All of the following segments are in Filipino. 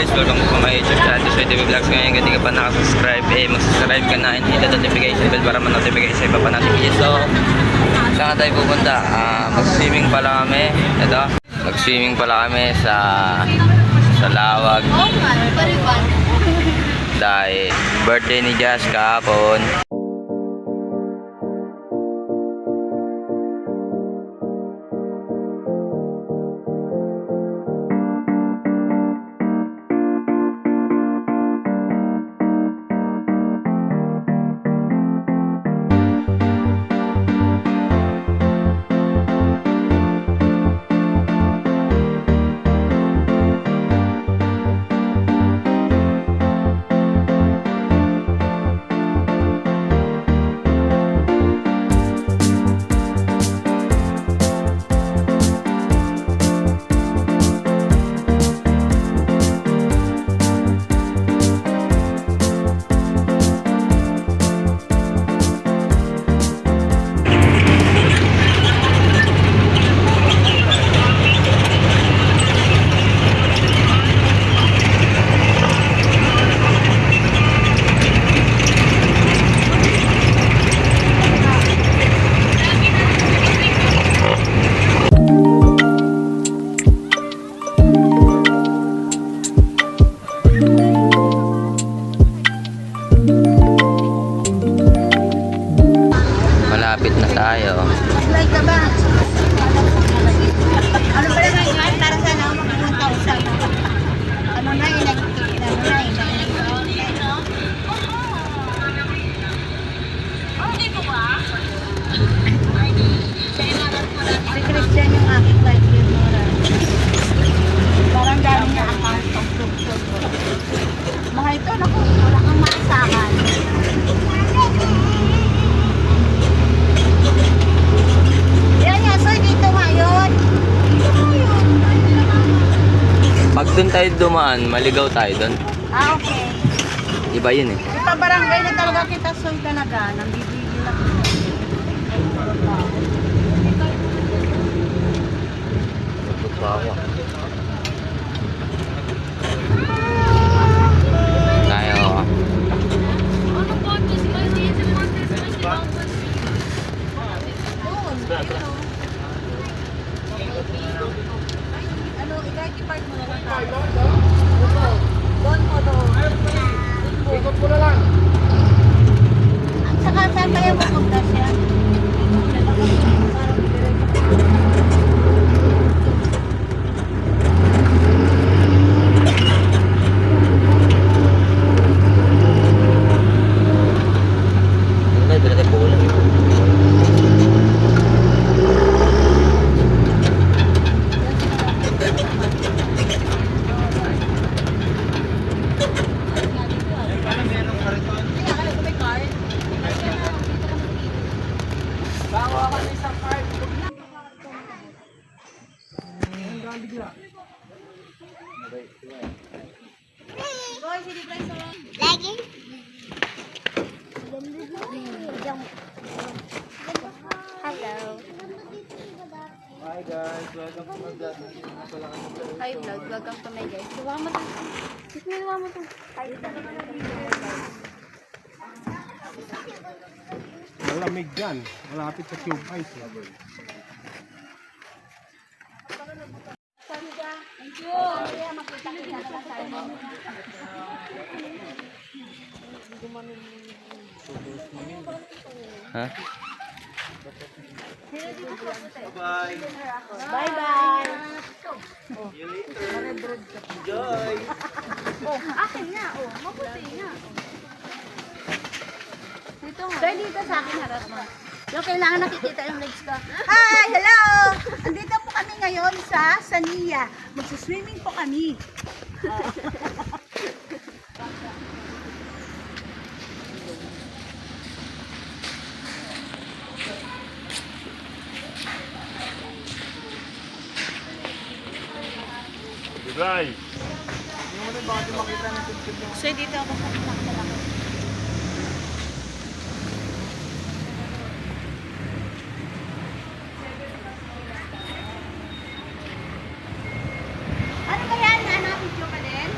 guys, welcome to my YouTube channel, Soy TV Vlogs. Ngayon, hindi ka pa nakasubscribe, mag-subscribe ka na and hit the notification bell para ma-notify sa iba pa natin video. So, saan tayo pupunta? Mag-swimming pala kami. Ito, mag-swimming pala kami sa Lawag. Dahil birthday ni Jazz kahapon. Malapit na tayo. Like ka ba? Ano ba naman yan? Para sana ako makapunta sa ano na yun? Si Christian yung aking life camera. Parang dami niya account. Mga ito, naku, wala kang maasahan. Pag doon tayo dumaan, maligaw tayo doon. Okay. Iba yun eh. Ito barangay na talaga kita soy talaga. Nang bibili lang. Tayo. Ano, i-park mo na lang tayo. Doon mo doon. Ikot mo na lang. Ang saka saan kaya pupunta siya? Lagi. Hello. Hi guys, welcome to my vlog. Hi vlog, welcome to my guys. Duwa mo to. Duwa mo to. Malamig yan. Malapit sa Cube Ice. Thank you. Kaya makita kita sa tayo. Ha? Bye. Bye-bye. See you later. Enjoy. Oh, akin nga. Oh, mabuti nga. Dito nga. Dahil dito sa akin harap mo. Yung kailangan nakikita yung legs ko. Hi! Hello! Andito po kami ngayon sa Sania. Magsuswimming po kami. Bye. So, dito ako sa pinakalalaki. Ano ba yan? Ano, video ka din?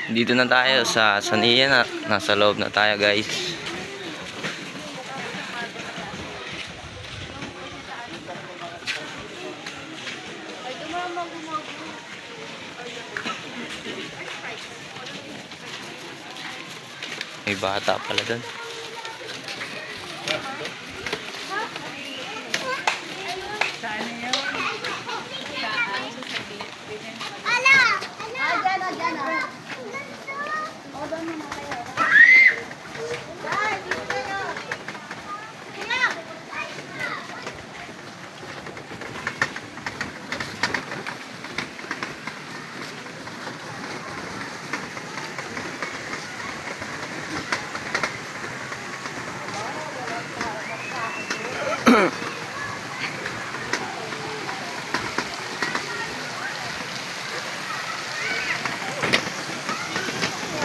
Dito na tayo sa Sania na. Nasa loob na tayo guys. May bata pala doon.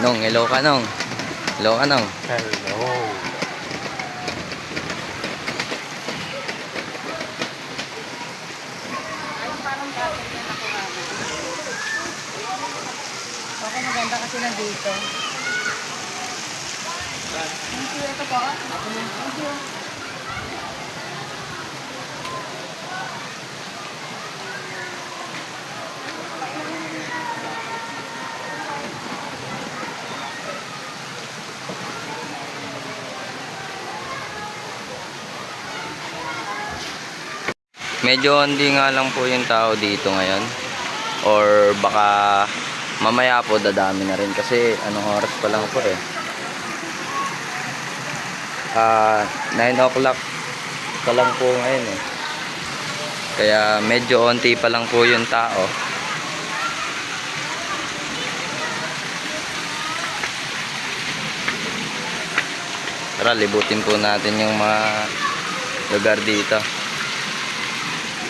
Nong, hello ka nong. Hello ka nong. Hello. Okay, maganda kasi nandito. Thank you, ito po. Thank you. Medyo hindi nga lang po yung tao dito ngayon. Or baka mamaya po dadami na rin kasi anong oras pa lang po eh. 9 o'clock pa lang po ngayon eh. Kaya medyo onti pa lang po yung tao. Tara, libutin po natin yung mga lugar dito.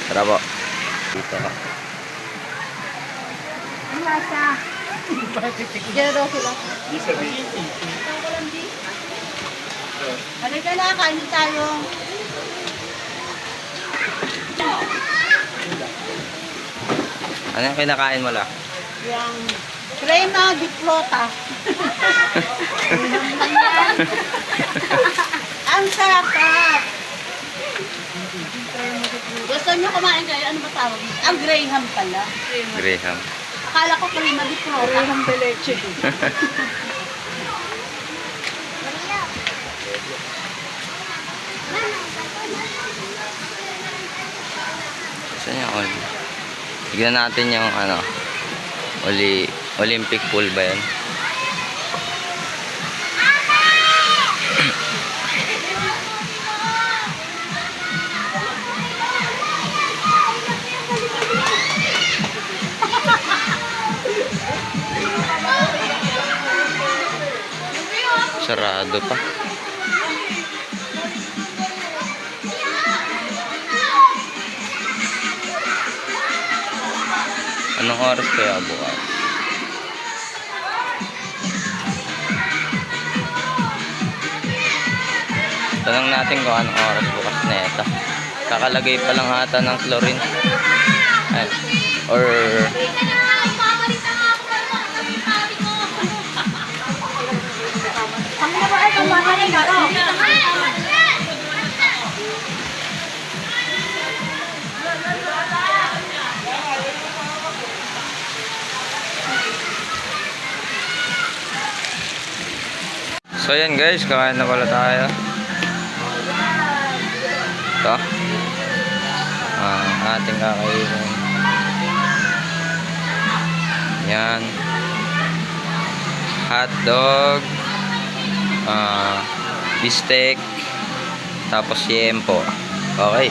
Tara po. Dito ka. Ang lasa. Diyan daw sila. Halika na, kain tayo. Ano yung kinakain mo la? Yung crema di flota. Ang sarap. Gusto niyo kumain kayo? Ano ba tawag? Ang Graham pala. Graham. Akala ko crema di flota. Graham de leche. Saan yung all? Tignan natin yung ano. Olympic pool ba yan? Sarado pa. Anong oras kaya bukas? Tanong natin kung anong oras bukas na ito. Kakalagay pa lang ata ng chlorine. Ay, or so yan guys, kakain na pala tayo. Ito ating kakainin. Yan, hotdog, steak, tapos yempo. Okay.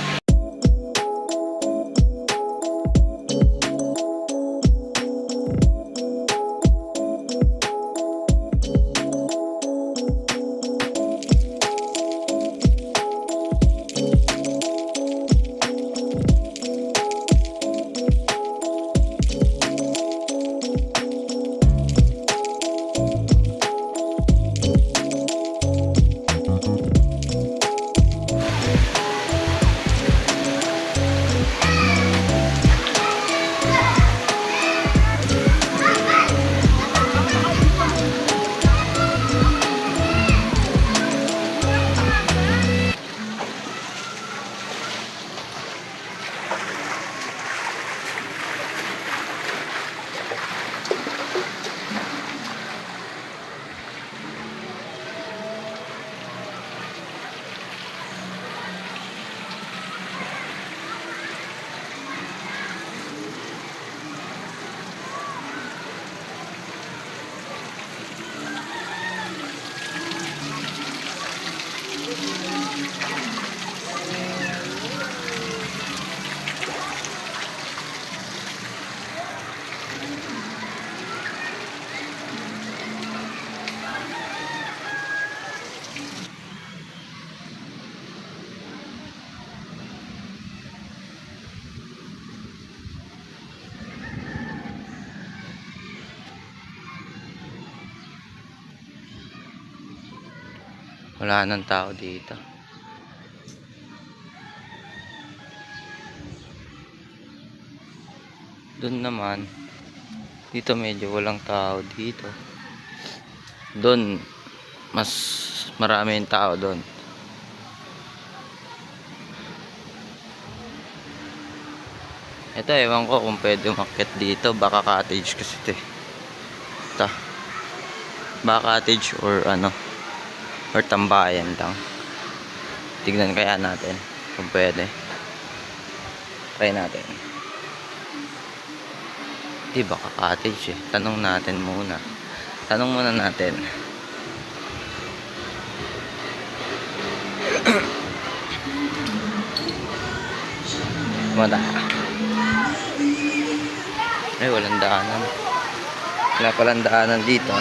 Wala nang tao dito. Doon naman, dito medyo walang tao dito. Doon, mas marami yung tao doon. Ito, ewan ko kung pwede umakyat dito. Baka cottage kasi ito eh. Ito. Baka cottage or ano, or tambayan lang. Tignan kaya natin kung pwede. Try natin. Di baka cottage eh. Tanong natin muna. Tanong muna natin. Wala. Ay, walang daanan. Wala palang daanan dito.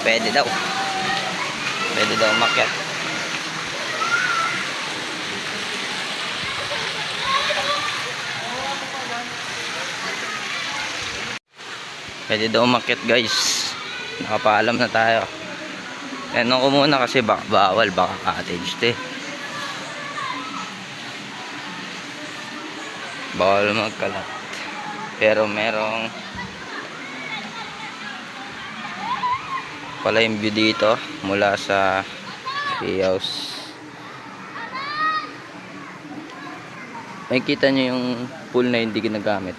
Pwede daw. Pwede daw umakyat. Pwede daw umakyat guys. Nakapaalam na tayo. Tanong ko muna kasi bawal, baka cottage to eh. Bawal magkalat. Pero merong pala yung view dito mula sa tree house. Makikita nyo yung pool na hindi ginagamit.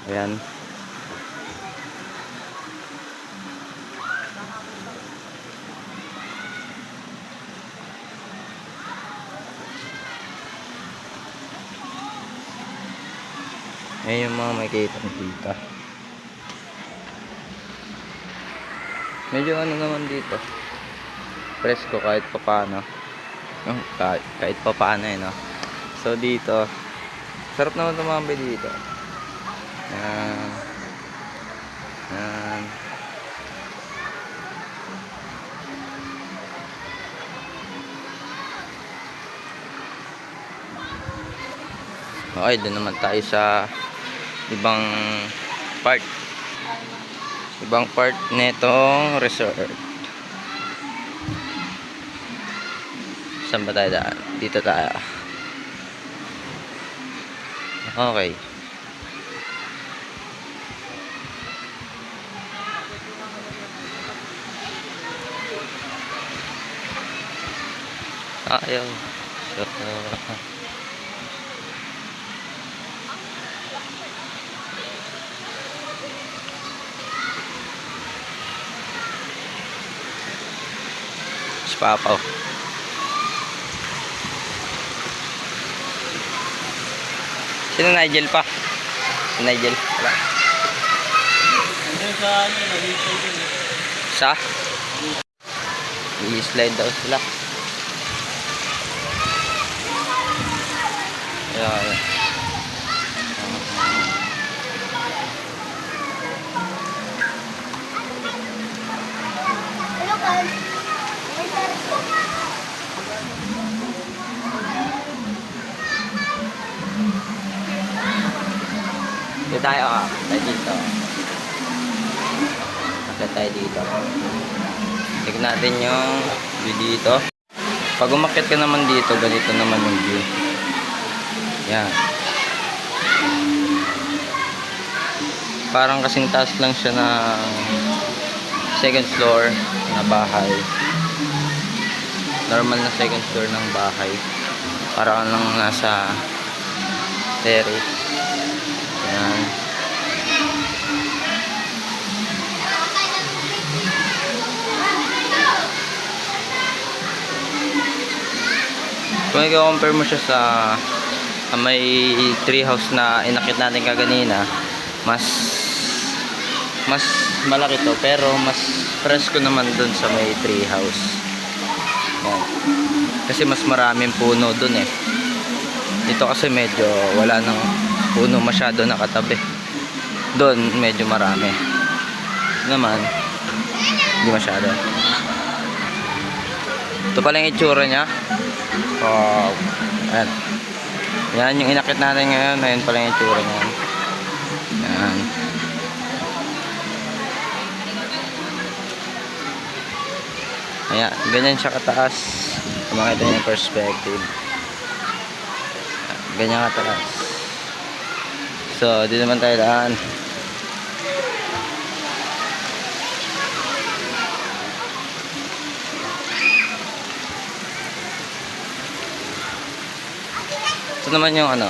Ayan. Ayan yung mga makikita dito. Medyo ano naman dito, presko kahit papaano. Kahit papaano eh, no? So dito, sarap naman tumambay dito. Yan. Yan. Okay, doon naman tayo sa ibang part. Ibang part netong resort. Saan ba tayo daan? Dito tayo. Okay. Ayaw. Papaw. Sino Nigel pa? Si Nigel. Wala. Sa? I-slide daw sila. Ayan. Hello guys. Dito tayo, tayo dito. Akit tayo dito. Tignan natin yung view dito. Pag umakyat ka naman dito, ganito naman yung view. Yan. Parang kasing taas lang siya ng second floor na bahay. Normal na second floor ng bahay. Parang lang nasa terrace. Yan. Kung i-compare mo siya sa may tree house na inakit natin kaganina, mas malaki to, pero mas presko naman dun sa may tree house. Yan. Kasi mas maraming puno dun eh. Dito kasi medyo wala nang puno masyado nakatabi. Doon medyo marami. Naman Hindi masyado. Ito pala yung itsura niya. Wow. Ayan. Yan yung inakit natin ngayon. Ayan pala yung itsura niya. Ayan. Ayan. Ganyan siya kataas. Kung makita niyo yung perspective. Ganyan kataas. So, dito naman tayo daan. Ito naman yung ano,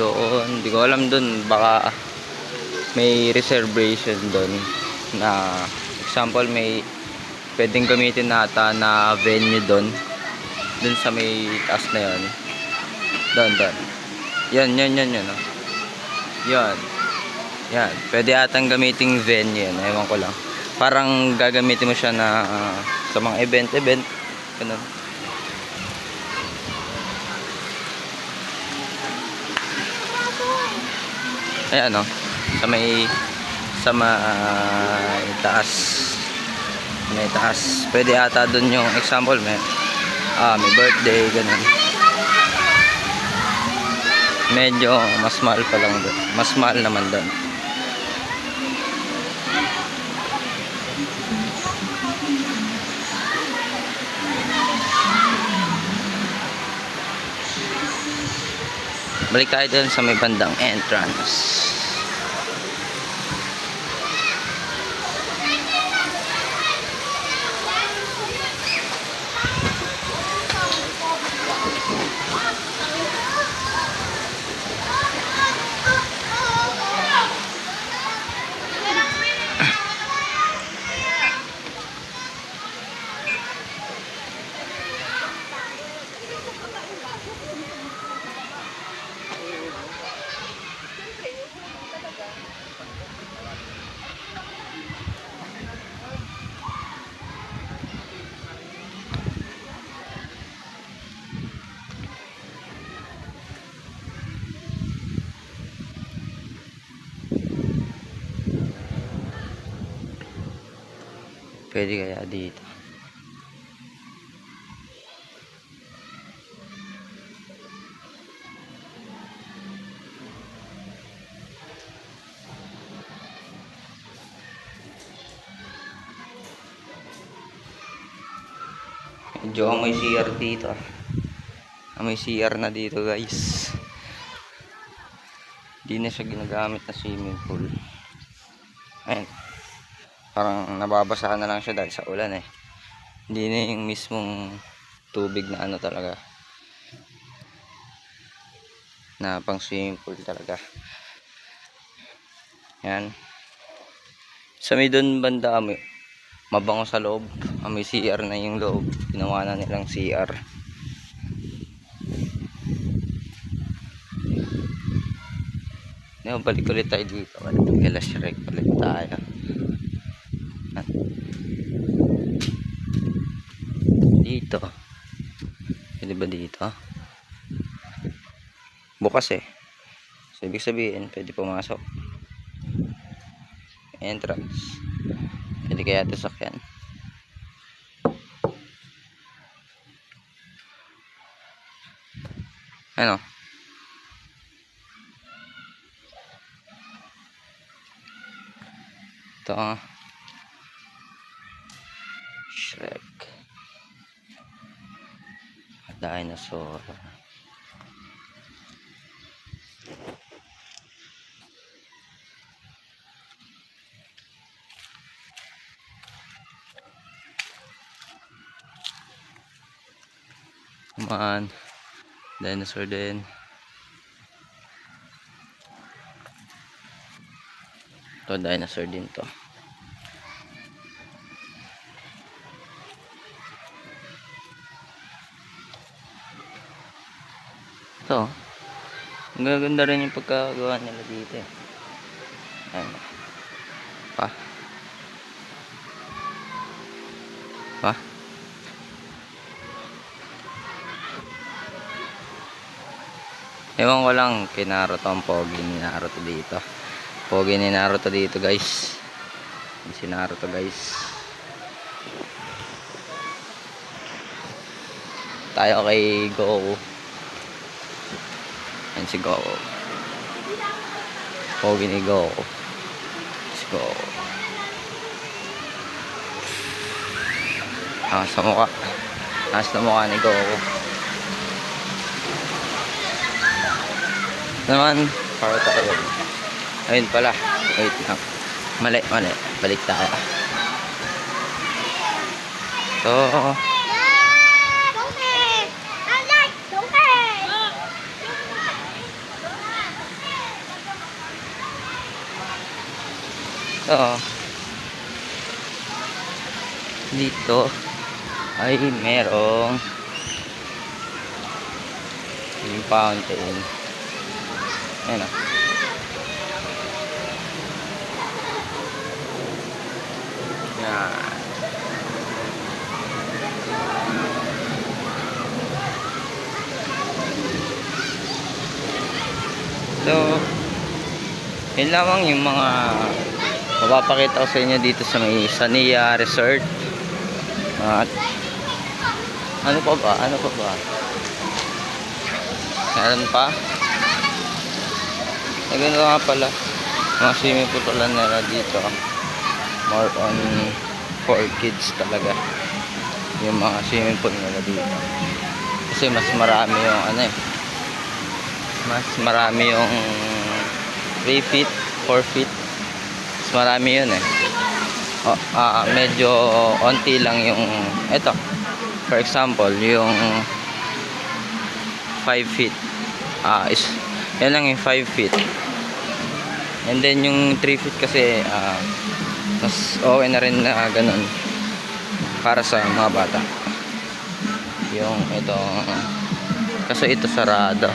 doon, di ko alam doon, baka may reservation doon na example may pwedeng gamitin nata na venue doon sa may taas na yon, doon yan oh. Yan pwede atang gamiting venue yan, ewan ko lang, parang gagamitin mo siya na sa mga event ganun. Ayan o, sa may taas pwede ata dun yung example may birthday ganun, medyo mas mahal pa lang dun, mas mahal naman dun. Balik tayo dun sa may bandang entrance. Pwede kaya dito? Medyo amoy CR dito. Amoy CR na dito guys. Hindi na siya ginagamit na swimming pool. Ayan. Parang nababasahan na lang siya dahil sa ulan eh. Hindi na yung mismong tubig na ano talaga, na pang swimming pool talaga. Yan. Sa may doon banda amoy mabango sa loob. Amoy CR na yung loob. Ginawa na nilang CR. Balik ulit tayo dito. Balik kay Last Shrek ulit tayo. Dito pwede ba dito? Bukas eh, so ibig sabihin pwede pumasok. Entrance, pwede kaya ito sakyan. Ano ito, Shrek dinosaur. Come on, dinosaur din. Ito dinosaur din to. Ito, ang gaganda rin yung pagkagawa nila dito eh. Ayan. Pa ewan ko lang kay Naruto ang pogi ni Naruto dito. Pogi ni Naruto dito guys. Yan si Naruto guys. Tayo kay Goku. Yan si Goku. Pogi ni Goku. Si Goku. Sa mukha. Sa mukha ni Goku. Naman, para tayo. Ayun pala. Wait lang. Mali. Balik tayo. So, dito ay merong yung fountain. Ayan o. Yan. So, yun lamang yung mga mapapakita ko sa inyo dito sa may Sania Resort. At ano pa ba? Meron pa? Ganun nga pala. Mga swimming pool pala nila dito. More on for kids talaga. Yung mga swimming pool nila dito. Kasi mas marami yung mas marami yung 3 feet, 4 feet. Mas marami yun medyo onti lang yung ito. For example, yung 5 feet. Yan lang yung 5 feet. And then yung 3 feet kasi mas okay na rin na ganun para sa mga bata. Yung ito kasi ito sarado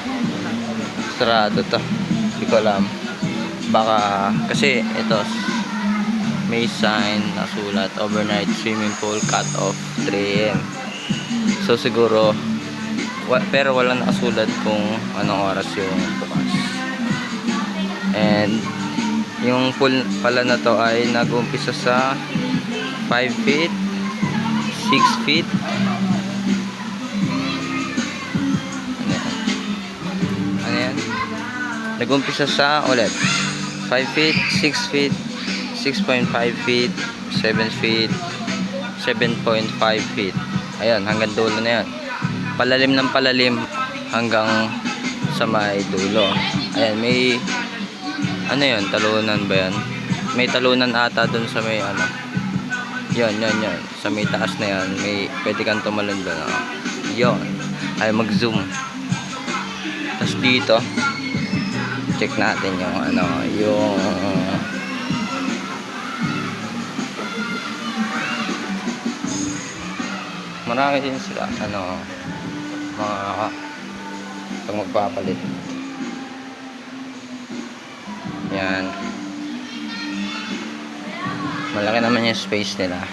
to. Hindi ko alam. Baka kasi ito may sign na sulat overnight swimming pool cut off 3 AM. So siguro pero walang nakasulat kung anong oras yung bukas. And yung pool pala na to ay nag-umpisa sa 5 feet, 6 feet. Ano yan? Nag-umpisa sa ulit 5 feet, 6 feet, 6.5 feet, 7 feet, 7.5 feet. Ayun, hanggang dulo na yan. Palalim ng palalim hanggang sa may dulo. Ayan, may ano yun, talunan ba yan? May talunan ata dun sa may Yan. Sa may taas na yan, may pwede kang tumalon dun. Yun. Ay, mag-zoom. Tapos dito, check natin yung yung marami din sila mga pag magpapalit. Yan, malaki naman yung space nila.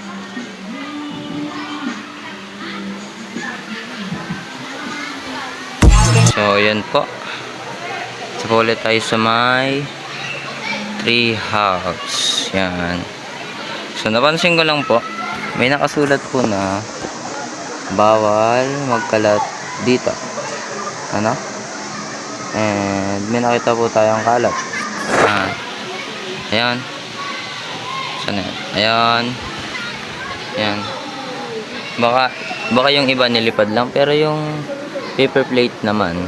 So yan po, so ulit tayo sa may tree house. Yan, so napansin ko lang po may nakasulat po na bawal magkalat dito. And may nakita po tayong kalat. Ayan. Saan yan? Ayan. Baka yung iba nilipad lang, pero yung paper plate naman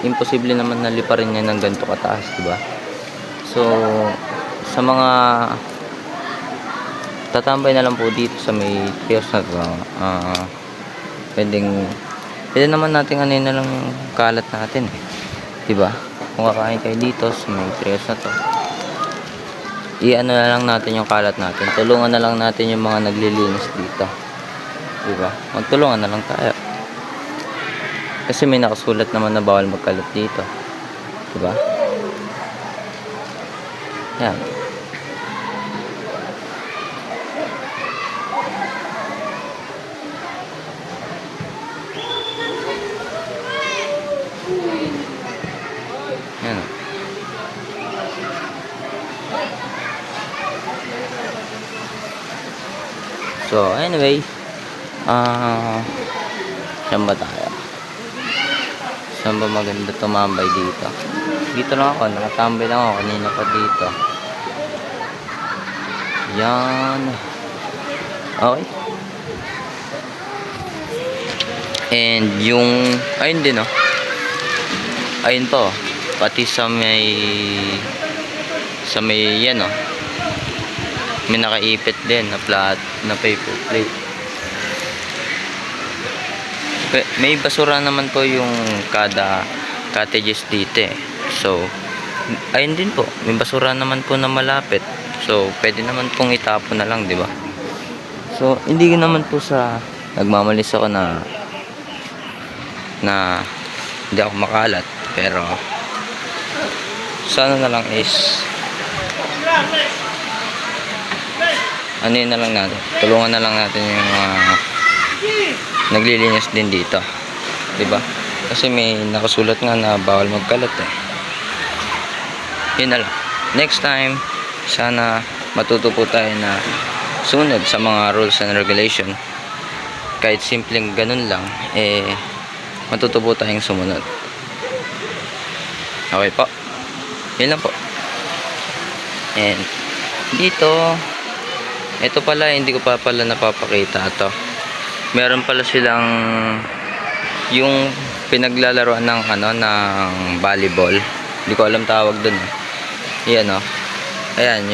imposible naman na liparin niya ng ganito kataas, diba? So sa mga tatambay na lang po dito sa may kiosk na to, pwede naman natin na lang yung kalat natin, diba? Kung kakain kayo dito sa may kiosk na to, i-ano na lang natin yung kalat natin, tulungan na lang natin yung mga naglilinis dito, diba? Magtulungan na lang tayo kasi may nakasulat naman na bawal magkalat dito, diba? Yan. So, anyway, saan ba tayo? Saan ba maganda tumambay dito? Dito lang ako, nakatambay lang ako kanina pa dito. Yan. Okay. And yung, ayun din, oh. Ayun po, pati sa may yan, oh. May nakaipit din na paper plate. May basura naman po yung kada cottages dito eh. So, ayun din po, may basura naman po na malapit. So, pwede naman pong itapon na lang, di ba? So, hindi naman po sa nagmamalis ako na hindi ako makalat. Pero, sana na lang is ano yun na lang natin, tulungan na lang natin yung naglilinis din dito, diba? Kasi may nakasulat nga na bawal magkalat eh. Yun na lang, next time sana matuto po tayo na sunod sa mga rules and regulation. Kahit simpleng ganun lang eh, matuto po tayong sumunod. Okay po, yun lang po. And dito, ito pala, hindi ko pa pala napapakita ito. Meron pala silang yung pinaglalaroan ng ng volleyball. Hindi ko alam tawag dun eh. Yan oh. Ayan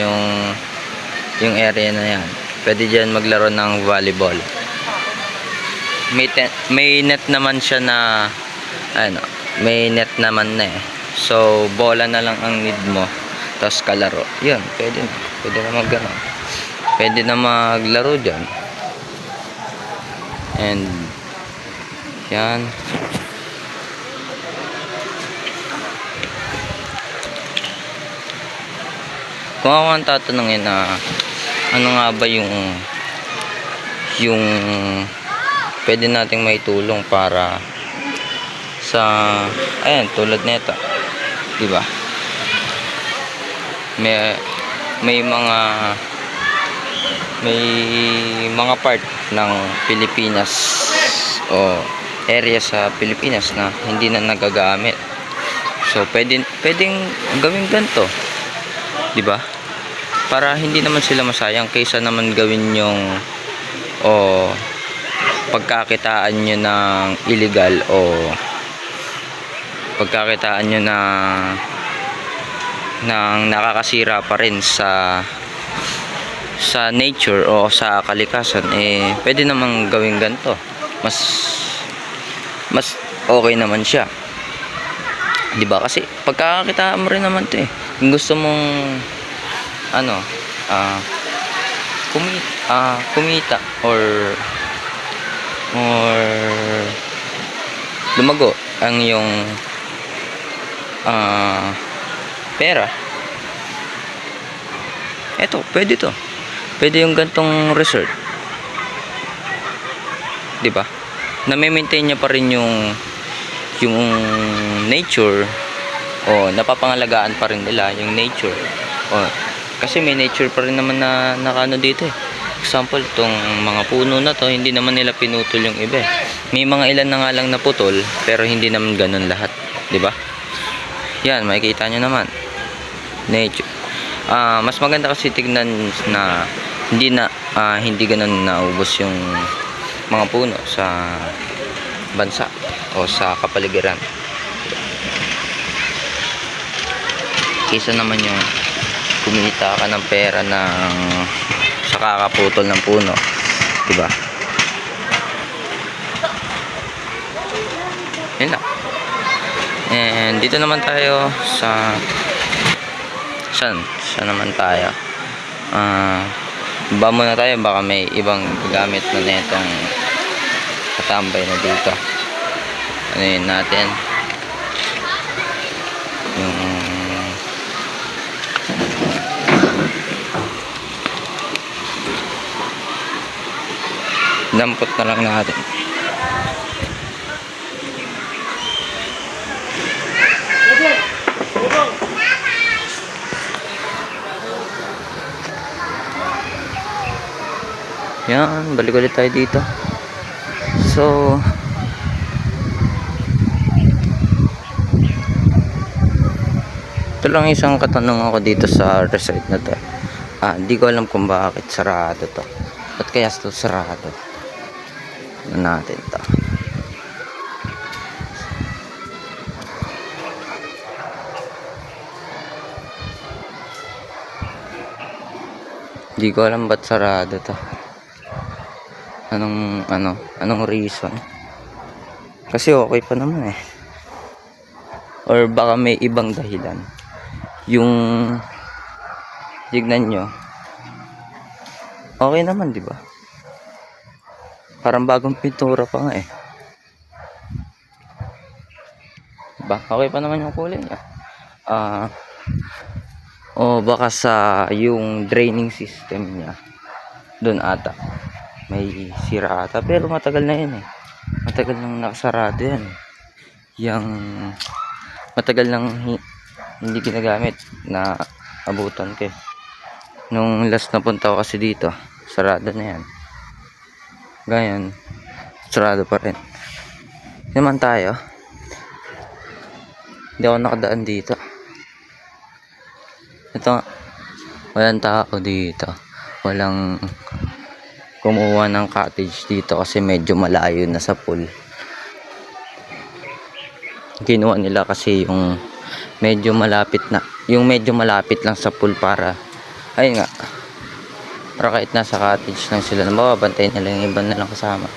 yung area na yan. Pwede diyan maglaro ng volleyball. May net naman siya na may net naman na eh. So bola na lang ang need mo. Tapos kalaro. Yun, pwede na maggano. Pwede na maglaro dyan. And yan. Kung ako ang tatanungin na ano nga ba yung pwede nating maitulong para sa ayan, tulad nito, di ba? May mga part ng Pilipinas o area sa Pilipinas na hindi na nagagamit. So pwedeng gawin ganito, 'di ba? Para hindi naman sila masayang kaysa naman gawin yung pagkakitaan nyo ng illegal o pagkakitaan nyo ng nakakasira pa rin sa nature o sa kalikasan, eh pwede namang gawin ganito. Mas okay naman siya, 'di ba? Kasi pagkakakitaan mo rin naman 'to eh. Kung gusto mong kumita or lumago ang yung pera, eto, pwede yung gantong resort, di ba? Na-maintain niya pa rin yung nature, o napapangalagaan pa rin nila yung nature, kasi may nature pa rin naman na nakano dito eh. Example, itong mga puno na to, hindi naman nila pinutol yung iba eh. May mga ilan na nga lang naputol, pero hindi naman ganun lahat, di ba? Yan, makikita nyo naman nature. Mas maganda kasi tignan na hindi ganun naubos yung mga puno sa bansa o sa kapaligiran, kaysa naman yung kumita ka ng pera sa kakaputol ng puno, diba? Yun lang. And dito naman tayo saan naman tayo? Baba muna tayo, baka may ibang gamit na netong katambay na dito. Ano yun natin? Yung dampot na lang natin. Yan, balik ulit tayo dito. So, ito lang isang katanungan ko dito sa resort na to. Hindi ko alam kung bakit sarado to. Ba't kaya ito sarado? Ano natin to? Hindi ko alam ba't sarado to. Anong reason? Kasi okay pa naman eh. Or baka may ibang dahilan. Yung tignan nyo, okay naman, di ba? Parang bagong pintura pa nga eh. Diba? Okay pa naman yung kulay niya. O baka sa yung draining system niya doon ata may sira ata, pero matagal na yan eh. Matagal nang nakasarado yan. Yung matagal nang hindi ginagamit na abutan ko eh. Nung last na punta ko kasi dito, sarado na yan. Ganyan, sarado pa rin. Naman tayo. Hindi ako nakadaan dito. Ito, walang tao dito. Walang kumuha ng cottage dito kasi medyo malayo na sa pool. Kinuha nila kasi yung medyo malapit lang sa pool para ayun nga, para kahit nasa cottage lang sila, mababantay nila yung iba na lang kasama.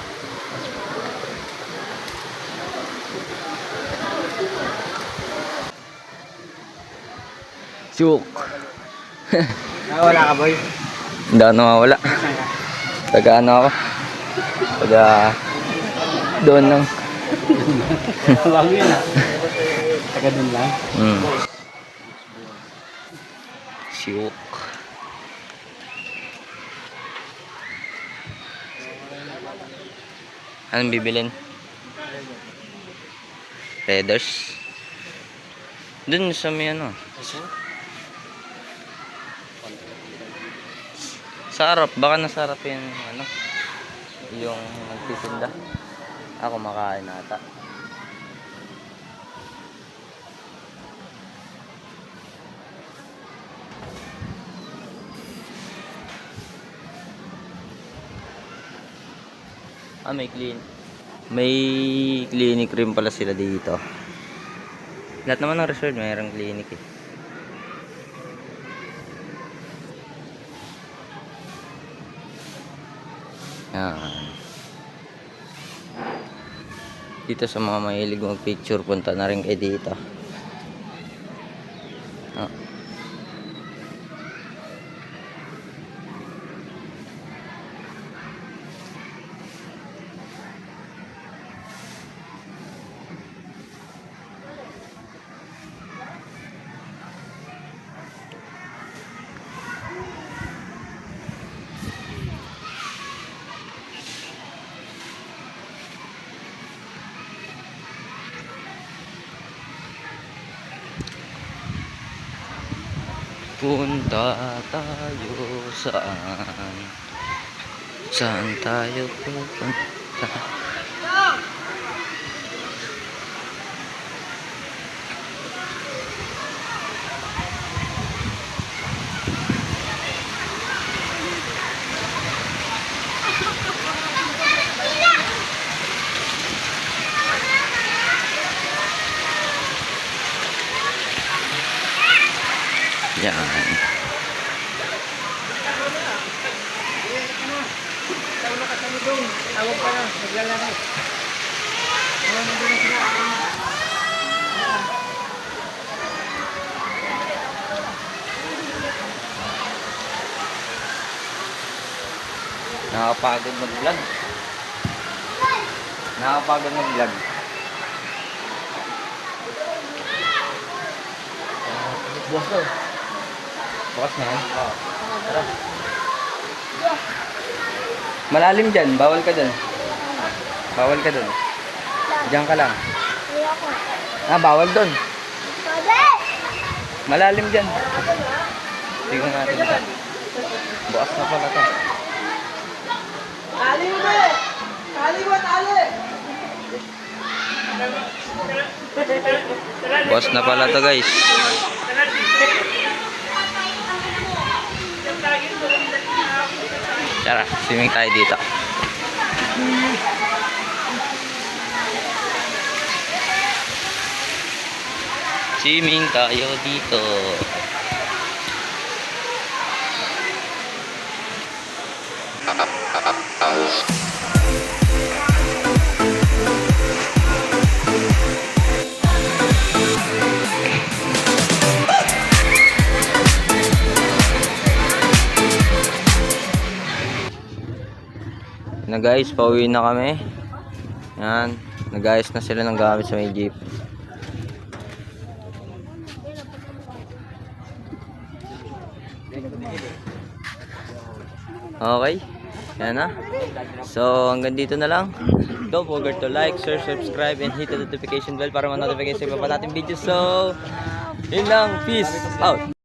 Suk. Wala ka, boy. Hindi ako nawawala. Taga ano ako? Taga doon lang. Wala yun. Taga dun lang. Suk. Anong bibilin? Feathers? Dun sa may ano? Sa harap, baka nasa harap yung ano, yung nagtitinda. Ako makain ata. May clinic rin pala sila dito. Lahat naman ng resort mayroong clinic eh. Yan. Dito sa mga mahilig mag-picture, punta na rin kayo dito. Punta tayo saan tayo pupunta? Yan. Tawag ka na, naglalaro. Nakakapagod mag-vlog. Nakakapagod mag-vlog. Bukas daw. Bukas na yan? Oo. Tara. Malalim dyan. Bawal ka dun. Bawal ka dun. Diyan ka lang. Bawal dun. Malalim dyan. Tingnan natin dyan. Bukas na pala to. Boss na pala to guys. Tara, swimming tayo dito. Swimming tayo dito. Na guys, pauwi na kami. Yan, nag-ayos na sila ng gamit sa may jeep. Okay, yan na. So, hanggang dito na lang. Don't forget to like, share, subscribe, and hit the notification bell para ma-notify sa iba pa nating video. So, yun lang. Peace out.